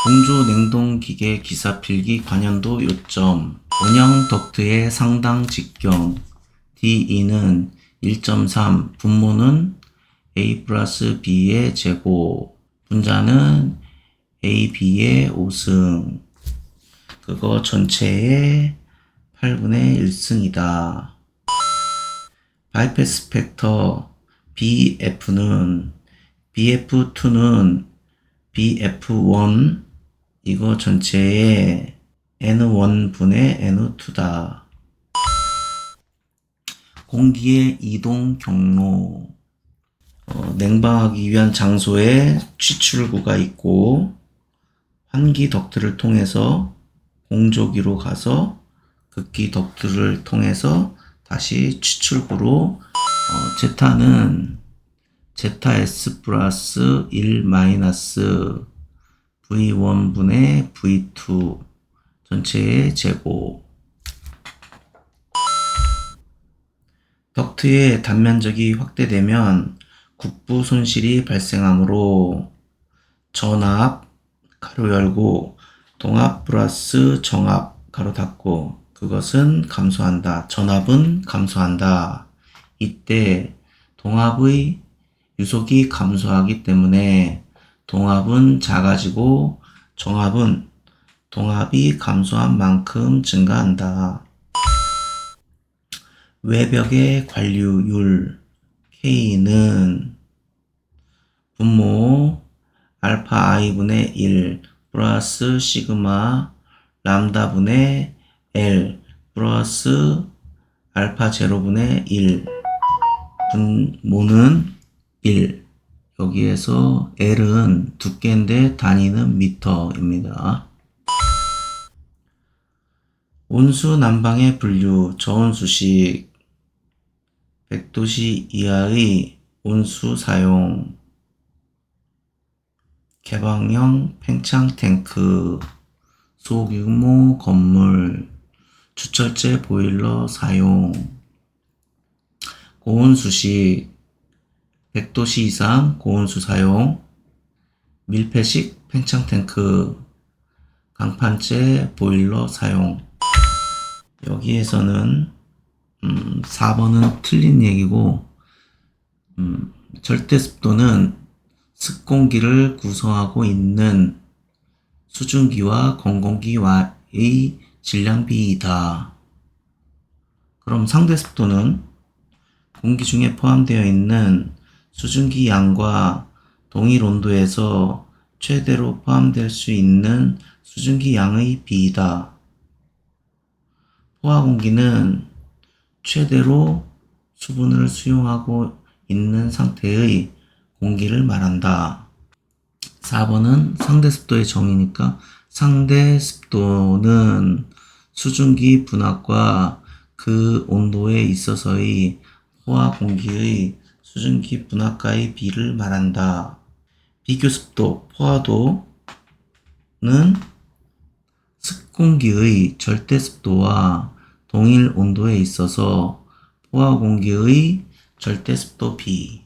공조 냉동기계 기사필기 관연도 요점. 원형 덕트의 상당 직경. D2는 1.3, 분모는 A 플러스 B의 제곱, 분자는 A, B의 5승. 그거 전체의 8분의 1승이다. 바이패스 팩터 BF는 BF2는 BF1 이거 전체의 N1분의 N2다. 공기의 이동 경로. 냉방하기 위한 장소에 취출구가 있고 환기 덕트를 통해서 공조기로 가서 극기 덕트를 통해서 다시 취출구로 제타는 ZS 플러스 1 마이너스 V1분의 V2 전체의 제곱. 덕트의 단면적이 확대되면 국부 손실이 발생하므로 전압 가로 열고 동압 플러스 정압 가로 닫고 그것은 감소한다. 전압은 감소한다. 이때 동압의 유속이 감소하기 때문에 동압은 작아지고 정압은 동압이 감소한 만큼 증가한다. 외벽의 관류율 K는 분모 알파 i분의 1 플러스 시그마 람다 분의 L 플러스 알파 제로분의 1 분모는 1. 여기에서 L은 두께인데 단위는 미터입니다. 온수 난방의 분류, 저온수식, 100도씨 이하의 온수 사용, 개방형 팽창 탱크, 소규모 건물, 주철제 보일러 사용, 고온수식, 100도씨 이상 고온수 사용, 밀폐식 팽창 탱크, 강판제 보일러 사용. 여기에서는 4번은 틀린 얘기고 절대 습도는 습공기를 구성하고 있는 수증기와 건공기와의 질량 비이다. 그럼 상대 습도는 공기 중에 포함되어 있는 수증기 양과 동일 온도에서 최대로 포함될 수 있는 수증기 양의 비이다. 포화 공기는 최대로 수분을 수용하고 있는 상태의 공기를 말한다. 4번은 상대 습도의 정의니까 상대 습도는 수증기 분압과 그 온도에 있어서의 포화 공기의 수증기 분압과의 비를 말한다. 비교 습도, 포화도는 습공기의 절대 습도와 동일 온도에 있어서 포화 공기의 절대 습도 비.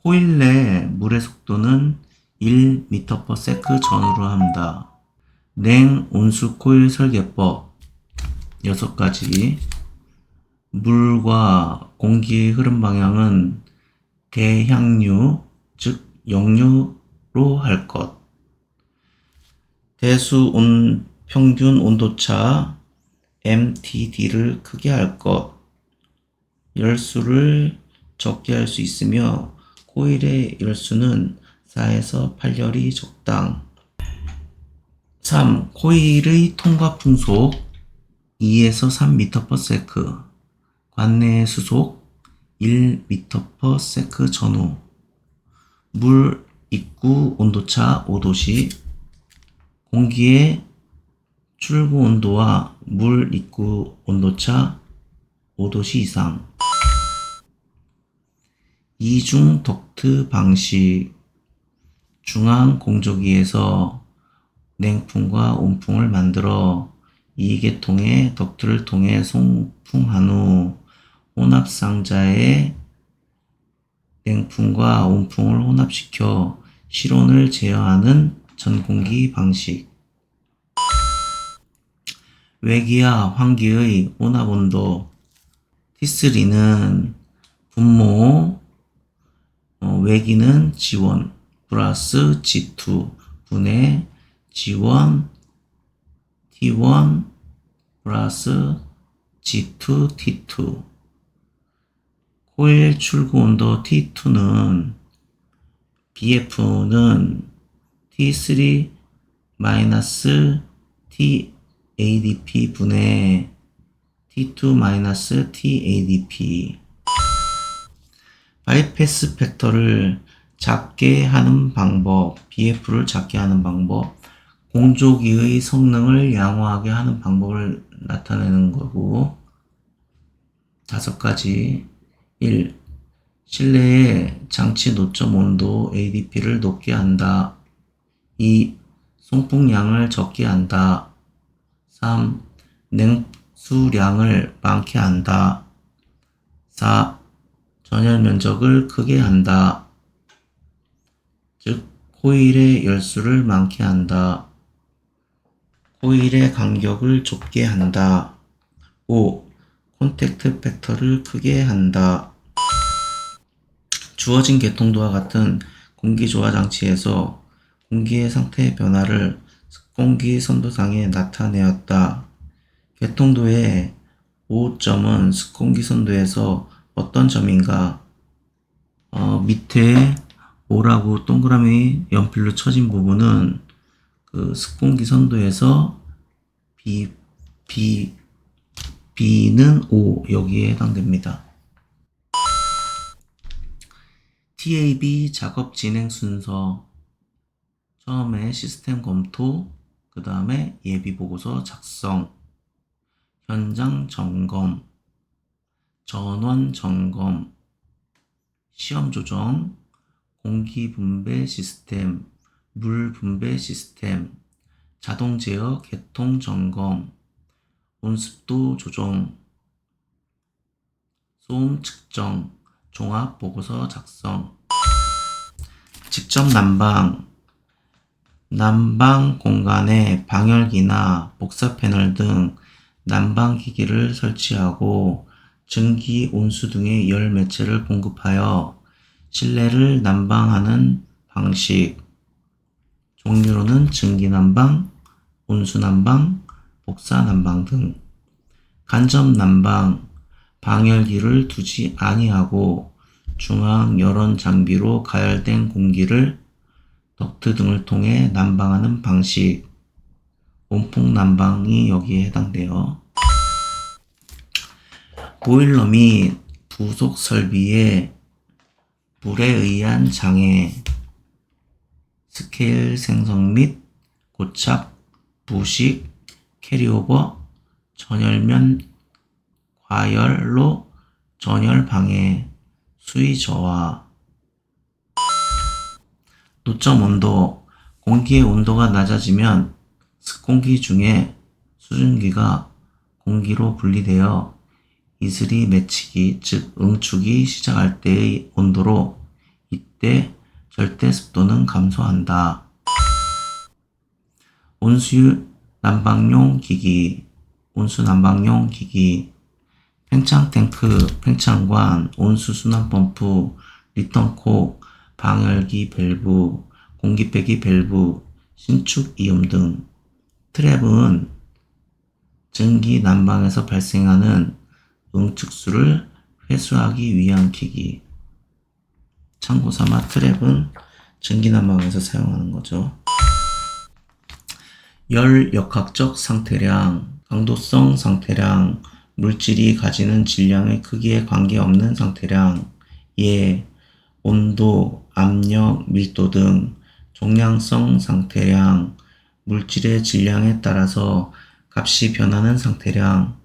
코일 내 물의 속도는 1m/s 전후로 한다. 냉온수 코일 설계법 6가지. 물과 공기의 흐름 방향은 대향류, 즉 역류로 할 것. 대수 평균 온도차 MTD를 크게 할 것. 열수를 적게 할 수 있으며 코일의 열수는 4에서 8열이 적당. 3. 코일의 통과 풍속 2에서 3m/s. 관내의 수속 1m/s 전후. 물 입구 온도차 5도씨. 공기의 출구 온도와 물 입구 온도차 5도씨 이상. 이중 덕트 방식. 중앙 공조기에서 냉풍과 온풍을 만들어 이 계통의 덕트를 통해 송풍한 후 혼합상자에 냉풍과 온풍을 혼합시켜 실온을 제어하는 전공기 방식. 외기와 환기의 온합온도. T3는 분모, 외기는 G1 플러스 G2 분의 G1 T1 플러스 G2 T2. 코일 출구 온도 T2는 BF는 T3 마이너스 TADP 분의 T2 마이너스 TADP. 바이패스 팩터를 작게 하는 방법, BF를 작게 하는 방법, 공조기의 성능을 양호하게 하는 방법을 나타내는 거고, 5가지. 1. 실내의 장치 노점 온도 ADP를 높게 한다. 2. 송풍량을 적게 한다. 3. 냉수량을 많게 한다. 4. 전열 면적을 크게 한다. 즉, 코일의 열수를 많게 한다. 코일의 간격을 좁게 한다. 5. 콘택트 팩터를 크게 한다. 주어진 개통도와 같은 공기조화 장치에서 공기의 상태의 변화를 습공기 선도상에 나타내었다. 개통도의 5점은 습공기 선도에서 어떤 점인가? 밑에 5라고 동그라미 연필로 쳐진 부분은 그 습공기 선도에서 B는 5 여기에 해당됩니다. TAB 작업 진행 순서. 처음에 시스템 검토, 그 다음에 예비 보고서 작성, 현장 점검, 전원 점검, 시험 조정, 공기 분배 시스템, 물 분배 시스템, 자동 제어 개통 점검, 온습도 조정, 소음 측정, 종합 보고서 작성. 직접 난방. 난방 공간에 방열기나 복사 패널 등 난방 기기를 설치하고 증기, 온수 등의 열 매체를 공급하여 실내를 난방하는 방식. 종류로는 증기 난방, 온수 난방, 복사 난방 등. 간접 난방. 방열기를 두지 아니하고 중앙 열원 장비로 가열된 공기를 덕트 등을 통해 난방하는 방식. 온풍 난방이 여기에 해당돼요. 보일러 및 부속 설비의 불에 의한 장애, 스케일 생성 및 고착, 부식, 캐리오버, 전열면 과열로 전열 방해, 수위 저하. 노점 온도. 공기의 온도가 낮아지면 습공기 중에 수증기가 공기로 분리되어 이슬이 맺히기, 즉 응축이 시작할 때의 온도로 이때 절대 습도는 감소한다. 온수 난방용 기기. 온수 난방용 기기. 팽창 탱크, 팽창관, 온수 순환 펌프, 리턴콕, 방열기 밸브, 공기 빼기 밸브, 신축 이음 등. 트랩은 증기 난방에서 발생하는 응축수를 회수하기 위한 기기. 참고 삼아 트랩은 증기 난방에서 사용하는 거죠. 열 역학적 상태량, 강도성 상태량, 물질이 가지는 질량의 크기에 관계없는 상태량, 예, 온도, 압력, 밀도 등 종량성 상태량, 물질의 질량에 따라서 값이 변하는 상태량,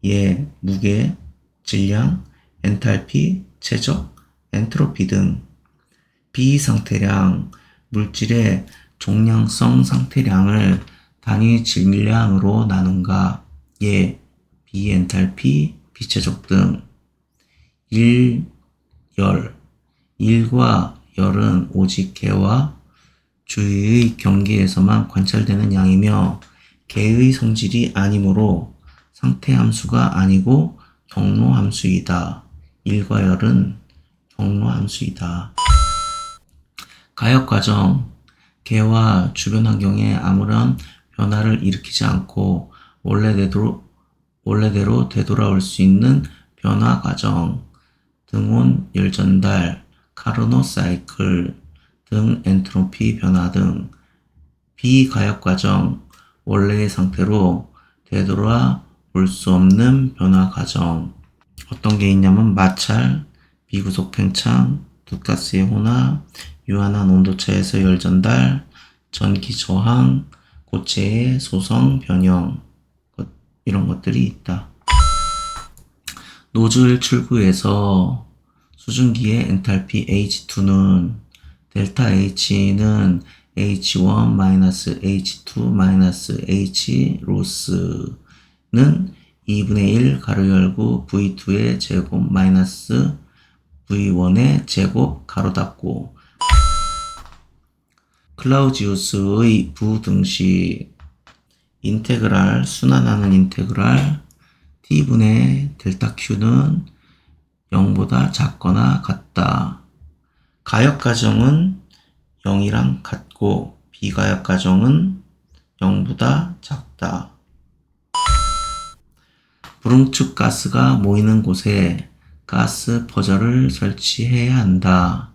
예, 무게, 질량, 엔탈피, 최적, 엔트로피 등. 비상태량, 물질의 종량성 상태량을 단위 질량으로 나눈가, 예, 비엔탈피, 비최적 등. 일, 열. 일과 열은 오직 개와 주위의 경계에서만 관찰되는 양이며 개의 성질이 아니므로 상태함수가 아니고 경로함수이다. 1과 열은 경로함수이다. 가역과정, 개와 주변 환경에 아무런 변화를 일으키지 않고 원래대로 되돌아올 수 있는 변화 과정, 등온 열전달, 카르노 사이클 등 엔트로피 변화 등 비가역 과정, 원래의 상태로 되돌아 올 수 없는 변화 과정. 어떤 게 있냐면 마찰, 비구속 팽창, 두 가스의 혼합, 유한한 온도차에서 열전달, 전기 저항, 고체의 소성 변형, 이런 것들이 있다. 노즐 출구에서 수증기의 엔탈피 H2는 델타 H는 H1-H2-H 로스는 2분의 1 가로 열고 V2의 제곱 마이너스 V1의 제곱 가로 닫고 클라우지우스의 부등식 인테그랄 순환하는 인테그랄 t분의 델타 q는 0보다 작거나 같다. 가역 가정은 0이랑 같고 비가역 가정은 0보다 작다. 불응축 가스가 모이는 곳에 가스 퍼저를 설치해야 한다.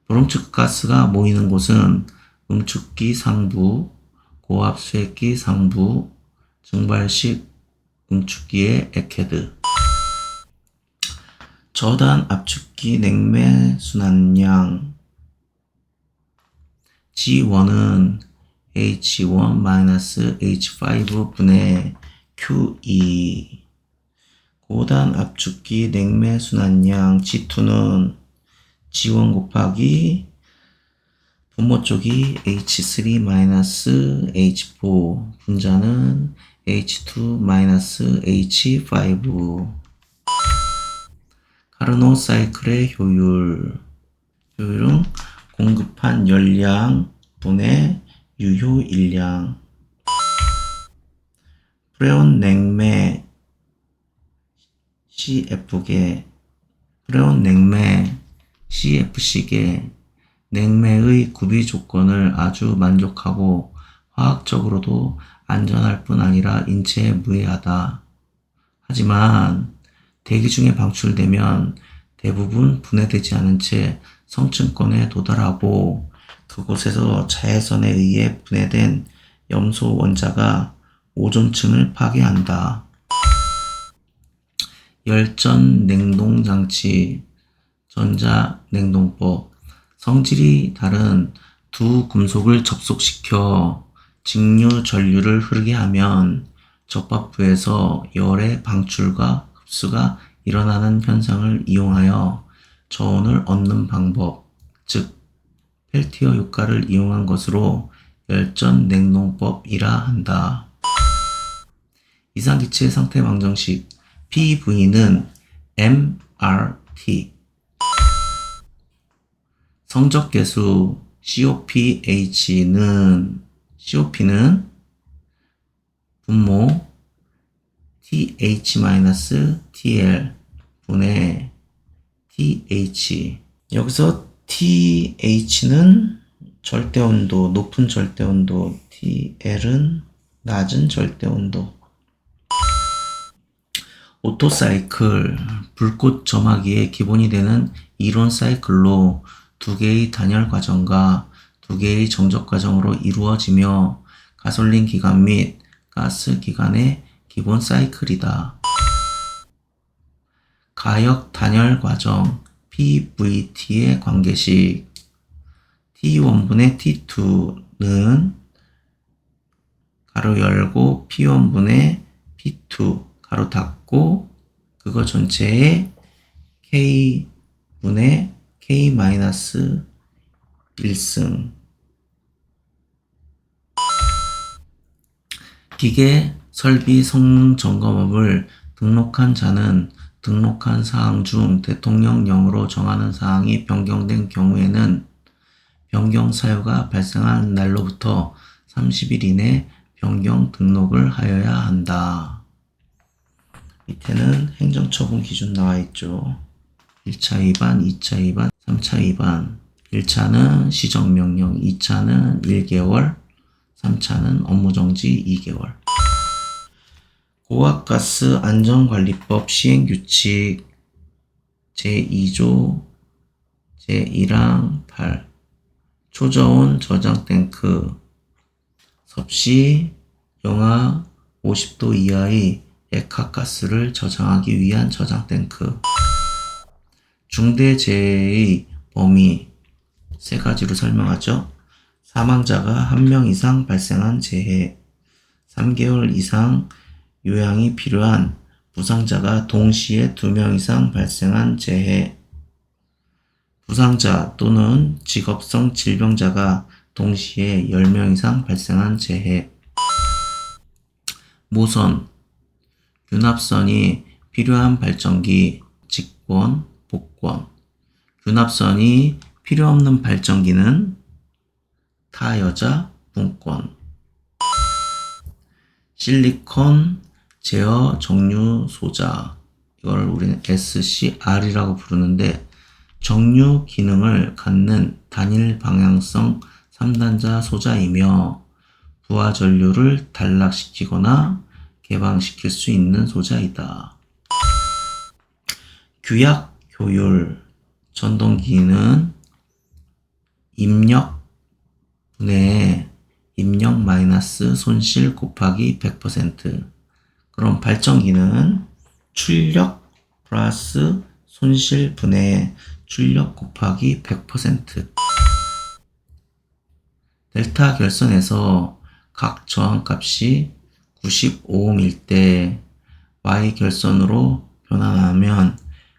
불응축 가스가 모이는 곳은 응축기 상부, 고압 수액기 상부, 증발식 응축기의 액헤드, 저단 압축기 냉매 순환량 G1은 H1-H5 분의 Q2, 고단 압축기 냉매 순환량 G2는 G1 곱하기 분모 쪽이 H3-H4, 분자는 H2-H5. 카르노 사이클의 효율은 공급한 열량 분의 유효 일량. 프레온 냉매 CF계, 프레온 냉매 CFC계, 냉매의 구비 조건을 아주 만족하고 화학적으로도 안전할 뿐 아니라 인체에 무해하다. 하지만 대기 중에 방출되면 대부분 분해되지 않은 채 성층권에 도달하고 그곳에서 자외선에 의해 분해된 염소 원자가 오존층을 파괴한다. 열전 냉동장치, 전자냉동법. 성질이 다른 두 금속을 접속시켜 직류 전류를 흐르게 하면 접합부에서 열의 방출과 흡수가 일어나는 현상을 이용하여 저온을 얻는 방법, 즉 펠티어 효과를 이용한 것으로 열전 냉동법이라 한다. 이상기체 상태 방정식 PV는 MRT, 성적계수 COP는 분모 TH-TL 분의 TH. 여기서 TH는 절대온도, 높은 절대온도, TL은 낮은 절대온도. 오토사이클, 불꽃 점화기의 기본이 되는 이론 사이클로 두 개의 단열 과정과 두 개의 정적 과정으로 이루어지며 가솔린 기관 및 가스 기관의 기본 사이클이다. 가역 단열 과정 PVT의 관계식 T1분의 T2는 가로 열고 P1분의 P2 가로 닫고 그거 전체에 K분의 K-1승. 기계 설비 성능 점검업을 등록한 자는 등록한 사항 중 대통령령으로 정하는 사항이 변경된 경우에는 변경 사유가 발생한 날로부터 30일 이내 변경 등록을 하여야 한다. 밑에는 행정처분 기준 나와 있죠. 1차 위반, 2차 위반, 3차 위반. 1차는 시정명령, 2차는 1개월, 3차는 업무정지 2개월. 고압가스 안전관리법 시행규칙 제2조 제1항 8 초저온 저장탱크 섭씨 영하 50도 이하의 액화가스를 저장하기 위한 저장탱크. 중대재해의 범위 세 가지로 설명하죠. 사망자가 1명 이상 발생한 재해, 3개월 이상 요양이 필요한 부상자가 동시에 2명 이상 발생한 재해, 부상자 또는 직업성 질병자가 동시에 10명 이상 발생한 재해, 모선, 균합선이 필요한 발전기, 직권, 복권, 균합선이 필요 없는 발전기는 타여자, 분권, 실리콘 제어 정류 소자, 이걸 우리는 SCR이라고 부르는데 정류 기능을 갖는 단일 방향성 3단자 소자이며 부하 전류를 단락시키거나 개방시킬 수 있는 소자이다. 규약 교율 전동기는 입력 분해에 입력 마이너스 손실 곱하기 100%. 그럼 발전기는 출력 플러스 손실 분해에 출력 곱하기 100%. 델타 결선에서 각 저항값이 95옴일 때 Y 결선으로 변환하면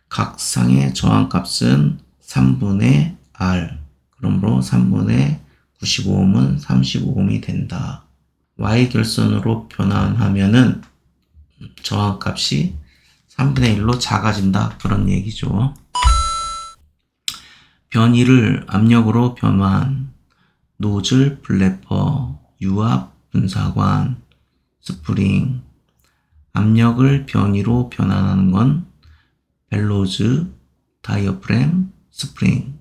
각 상의 저항값은 3분의 R. 그러므로 3분의 95옴은 35옴이 된다. Y 결선으로 변환하면은 저항값이 3분의 1로 작아진다. 그런 얘기죠. 변이를 압력으로 변환, 노즐 플래퍼, 유압 분사관, 스프링. 압력을 변이로 변환하는 건 벨로즈, 다이어프램, 스프링.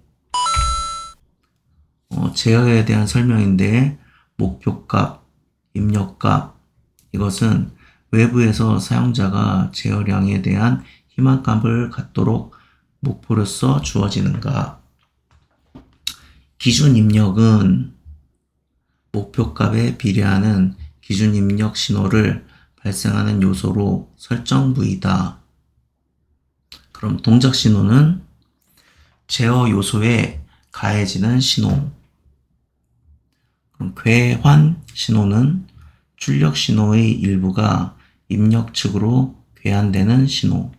제어에 대한 설명인데 목표값, 입력값, 이것은 외부에서 사용자가 제어량에 대한 희망감을 갖도록 목표로서 주어지는 값. 기준 입력은 목표값에 비례하는 기준 입력 신호를 발생하는 요소로 설정 부위다. 그럼 동작 신호는 제어 요소에 가해지는 신호. 그럼 괴환 신호는 출력 신호의 일부가 입력 측으로 괴환되는 신호.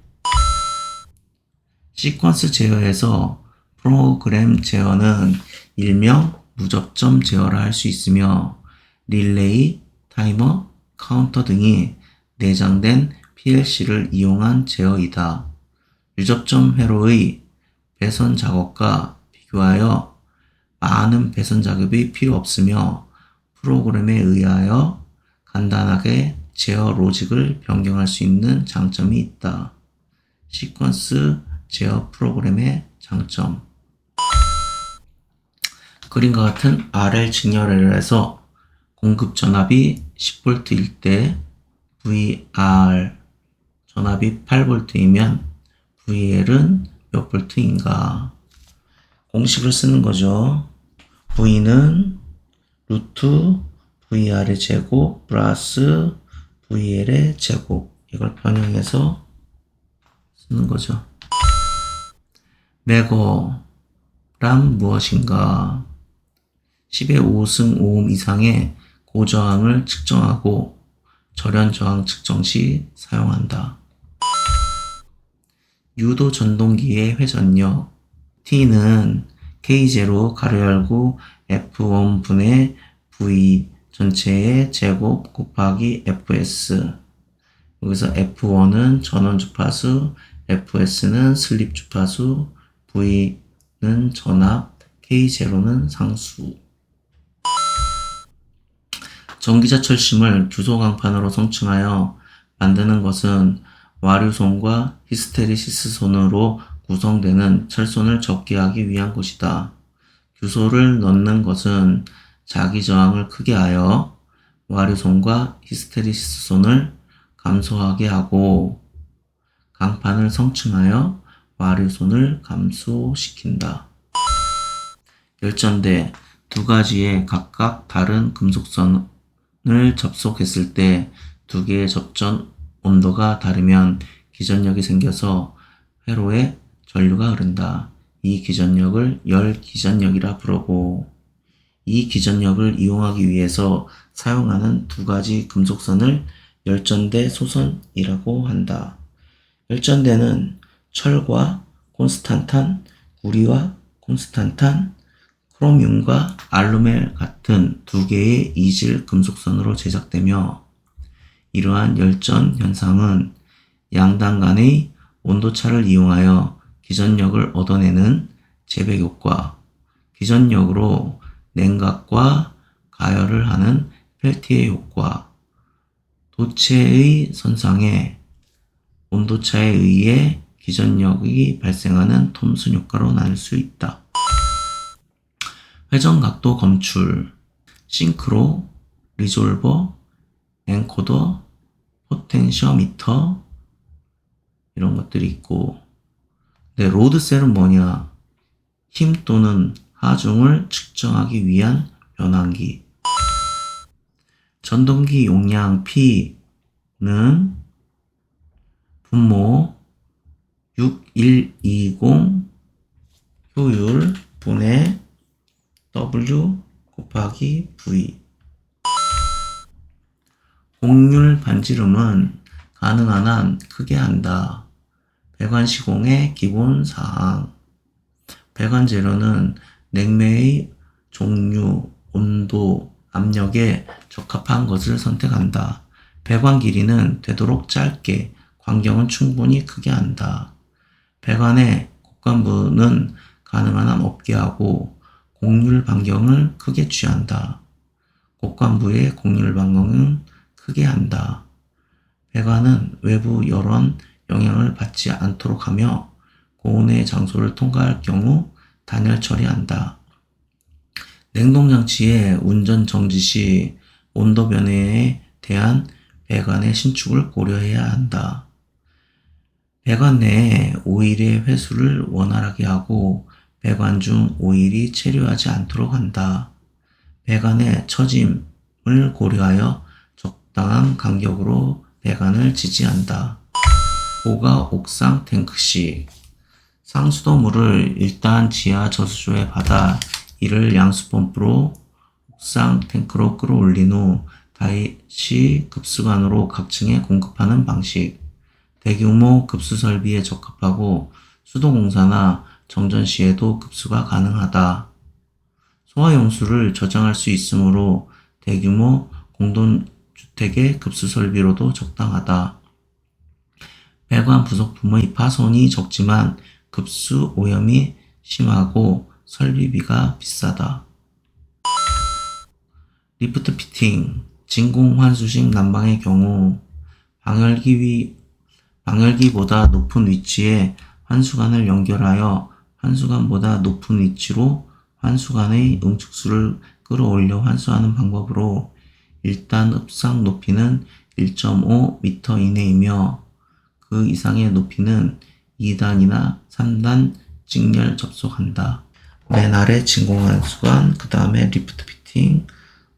시퀀스 제어에서 프로그램 제어는 일명 무접점 제어를 할 수 있으며 릴레이, 타이머, 카운터 등이 내장된 PLC를 이용한 제어이다. 유접점 회로의 배선 작업과 비교하여 많은 배선 작업이 필요 없으며 프로그램에 의하여 간단하게 제어 로직을 변경할 수 있는 장점이 있다. 시퀀스 제어 프로그램의 장점. 그림과 같은 RL 직렬rel에서 공급 전압이 10V일 때 VR 전압이 8V이면 VL은 몇 볼트인가? 공식을 쓰는 거죠. V는 루트 VR의 제곱 플러스 VL의 제곱. 이걸 변형해서 쓰는 거죠. 매거란 무엇인가? 10의 5승 5옴 이상의 고저항을 측정하고 절연 저항 측정 시 사용한다. 유도 전동기의 회전력 T는 K0 가로 열고 F1 분의 V 전체의 제곱 곱하기 FS. 여기서 F1은 전원 주파수, FS는 슬립 주파수, V는 전압, K0는 상수. 전기자철심을 규소 강판으로 성층하여 만드는 것은 와류손과 히스테리시스손으로 구성되는 철손을 적게 하기 위한 것이다. 규소를 넣는 것은 자기 저항을 크게 하여 와류손과 히스테리시스손을 감소하게 하고 강판을 성층하여 와류손을 감소시킨다. 열전대 두 가지의 각각 다른 금속선을 접속했을 때 두 개의 접전 온도가 다르면 기전력이 생겨서 회로에 전류가 흐른다. 이 기전력을 열기전력이라 부르고, 이 기전력을 이용하기 위해서 사용하는 두 가지 금속선을 열전대 소선이라고 한다. 열전대는 철과 콘스탄탄, 구리와 콘스탄탄, 크로뮴과 알루멜 같은 두 개의 이질 금속선으로 제작되며, 이러한 열전 현상은 양단 간의 온도차를 이용하여 기전력을 얻어내는 제백 효과, 기전력으로 냉각과 가열을 하는 펠티의 효과, 도체의 선상의 온도차에 의해 기전력이 발생하는 톰슨 효과로 나눌 수 있다. 회전각도 검출, 싱크로, 리졸버, 엔코더, 포텐시어미터 이런 것들이 있고, 로드셀은 뭐냐? 힘 또는 하중을 측정하기 위한 변환기. 전동기 용량 P는 분모 6120 효율 분의 W 곱하기 V. 곡률 반지름은 가능한 한 크게 한다. 배관시공의 기본 사항. 배관 재료는 냉매의 종류, 온도, 압력에 적합한 것을 선택한다. 배관 길이는 되도록 짧게, 광경은 충분히 크게 한다. 배관의 곡간부는 가능한 한 없게 하고 곡률 반경을 크게 취한다. 곡간부의 곡률 반경은 크게 한다. 배관은 외부 열원 영향을 받지 않도록 하며 고온의 장소를 통과할 경우 단열 처리한다. 냉동장치의 운전 정지 시 온도 변화에 대한 배관의 신축을 고려해야 한다. 배관 내에 오일의 회수를 원활하게 하고 배관 중 오일이 체류하지 않도록 한다. 배관의 처짐을 고려하여 적당한 간격으로 배관을 지지한다. 고가 옥상 탱크 시 상수도물을 일단 지하 저수조에 받아 이를 양수펌프로 옥상 탱크로 끌어올린 후 다시 급수관으로 각층에 공급하는 방식. 대규모 급수 설비에 적합하고 수도공사나 정전 시에도 급수가 가능하다. 소화용수를 저장할 수 있으므로 대규모 공동주택의 급수 설비로도 적당하다. 배관 부속품의 파손이 적지만 급수 오염이 심하고 설비비가 비싸다. 리프트 피팅, 진공 환수식 난방의 경우 방열기보다 높은 위치에 환수관을 연결하여 환수관보다 높은 위치로 환수관의 응축수를 끌어올려 환수하는 방법으로 일단 흡상 높이는 1.5m 이내이며 그 이상의 높이는 2단이나 3단 직렬 접속한다. 맨 아래 진공환수관, 그 다음에 리프트 피팅,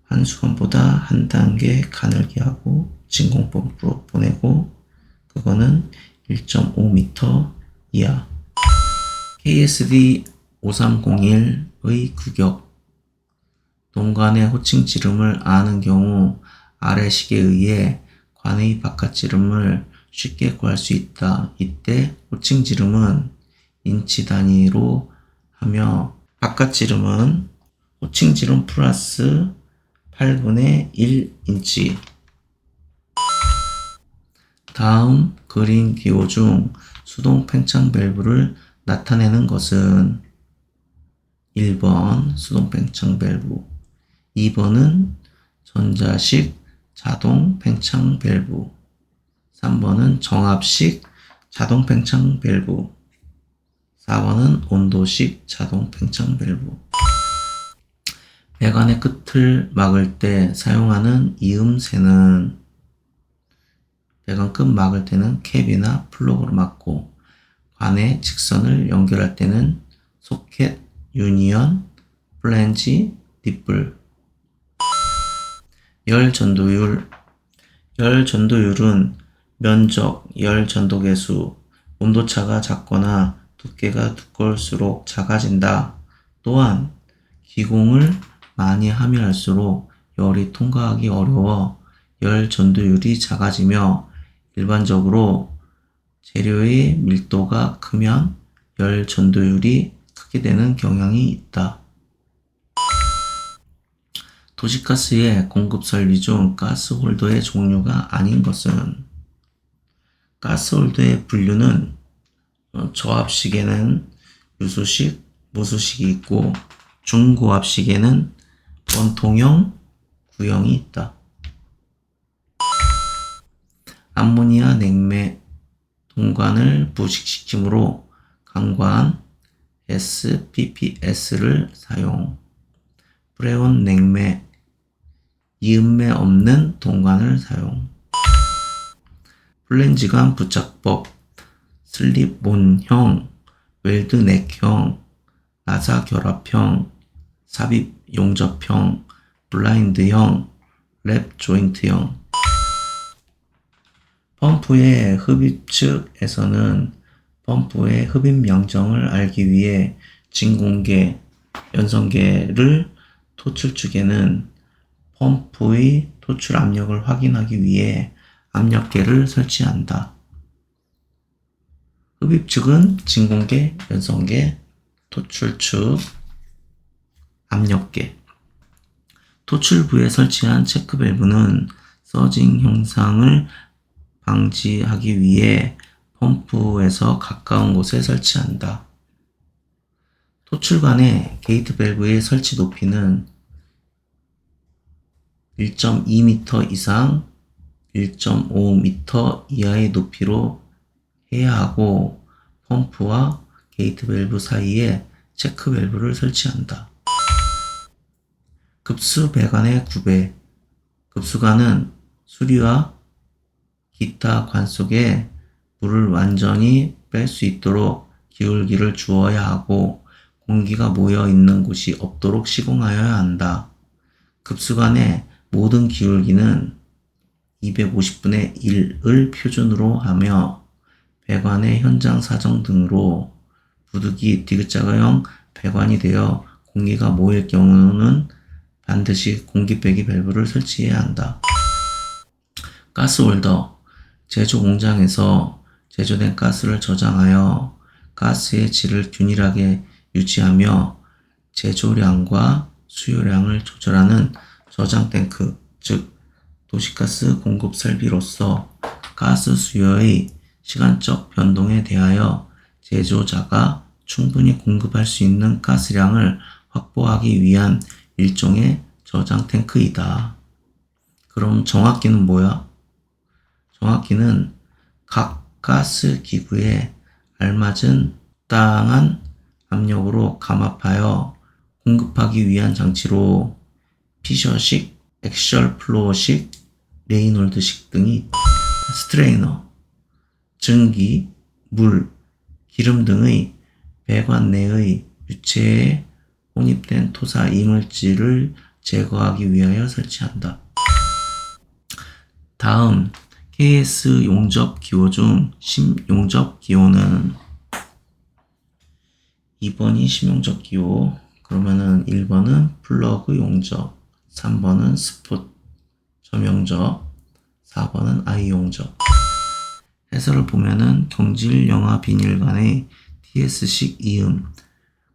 환수관보다 한 단계 가늘게 하고 진공펌프로 보내고 그거는 1.5m 이하. KSD 5301의 규격. 동관의 호칭 지름을 아는 경우 아래 식에 의해 관의 바깥 지름을 쉽게 구할 수 있다. 이때 호칭 지름은 인치 단위로 하며 바깥 지름은 호칭 지름 플러스 8분의 1인치. 다음 그린 기호 중 수동 팽창 밸브를 나타내는 것은 1번 수동 팽창 밸브, 2번은 전자식 자동 팽창 밸브, 3번은 정압식 자동 팽창 밸브, 4번은 온도식 자동 팽창 밸브. 배관의 끝을 막을 때 사용하는 이음새는 배관 끝 막을 때는 캡이나 플러그로 막고, 관의 직선을 연결할 때는 소켓, 유니언, 플랜지, 뒷불. 열 전도율. 열 전도율은 면적, 열 전도계수, 온도차가 작거나 두께가 두꺼울수록 작아진다. 또한 기공을 많이 하면 할수록 열이 통과하기 어려워 열 전도율이 작아지며, 일반적으로 재료의 밀도가 크면 열 전도율이 크게 되는 경향이 있다. 도시가스의 공급 설비 중 가스홀더의 종류가 아닌 것은? 가스홀더의 분류는 저압식에는 유수식, 무수식이 있고, 중고압식에는 원통형, 구형이 있다. 암모니아 냉매 동관을 부식시키므로 강관 SPPS를 사용. 프레온 냉매 이음매 없는 동관을 사용. 플랜지관 부착법 슬립온형, 웰드넥형, 나사 결합형, 삽입 용접형, 블라인드형, 랩 조인트형. 펌프의 흡입 측에서는 펌프의 흡입 명정을 알기 위해 진공계, 연성계를 토출 측에는 펌프의 토출 압력을 확인하기 위해 압력계를 설치한다. 흡입 측은 진공계, 연성계, 토출 측, 압력계. 토출부에 설치한 체크 밸브는 서징 현상을 방지하기 위해 펌프에서 가까운 곳에 설치한다. 토출관의 게이트 밸브의 설치 높이는 1.2m 이상 1.5m 이하의 높이로 해야 하고, 펌프와 게이트 밸브 사이에 체크 밸브를 설치한다. 급수 배관의 구배. 급수관은 수리와 기타 관 속에 물을 완전히 뺄 수 있도록 기울기를 주어야 하고, 공기가 모여 있는 곳이 없도록 시공하여야 한다. 급수관의 모든 기울기는 250분의 1을 표준으로 하며, 배관의 현장 사정 등으로 부득이 디귿자형 배관이 되어 공기가 모일 경우는 반드시 공기 빼기 밸브를 설치해야 한다. 가스홀더. 제조 공장에서 제조된 가스를 저장하여 가스의 질을 균일하게 유지하며 제조량과 수요량을 조절하는 저장 탱크, 즉 도시가스 공급 설비로서 가스 수요의 시간적 변동에 대하여 제조자가 충분히 공급할 수 있는 가스량을 확보하기 위한 일종의 저장 탱크이다. 그럼 정압기는 뭐야? 정압기는 각 가스 기구에 알맞은 적당한 압력으로 감압하여 공급하기 위한 장치로 피셔식, 엑셜 플로어식, 레이놀드식 등이 있다. 스트레이너. 증기, 물, 기름 등의 배관 내의 유체에 혼입된 토사 이물질을 제거하기 위하여 설치한다. 다음 KS 용접 기호 중 심용접 기호는 2번이 심용접 기호, 그러면은 1번은 플러그 용접, 3번은 스폿 점용접, 4번은 아이 용접. 해설을 보면은 경질 영하 비닐 관의 TS식 이음,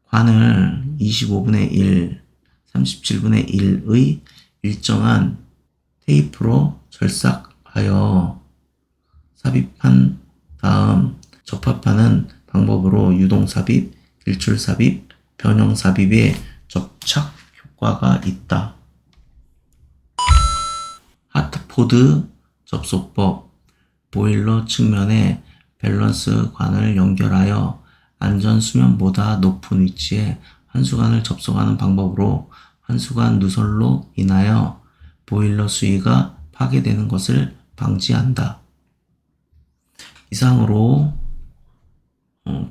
관을 25분의 1, 37분의 1의 일정한 테이프로 절삭하여 삽입한 다음 접합하는 방법으로 유동 삽입, 일출 삽입, 변형 삽입에 접착 효과가 있다. 하트포드 접속법. 보일러 측면에 밸런스 관을 연결하여 안전 수면보다 높은 위치에 환수관을 접속하는 방법으로 환수관 누설로 인하여 보일러 수위가 파괴되는 것을 방지한다. 이상으로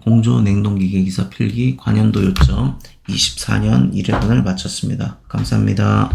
공조 냉동기계 기사 필기 관연도 요점 24년 1회분을 마쳤습니다. 감사합니다.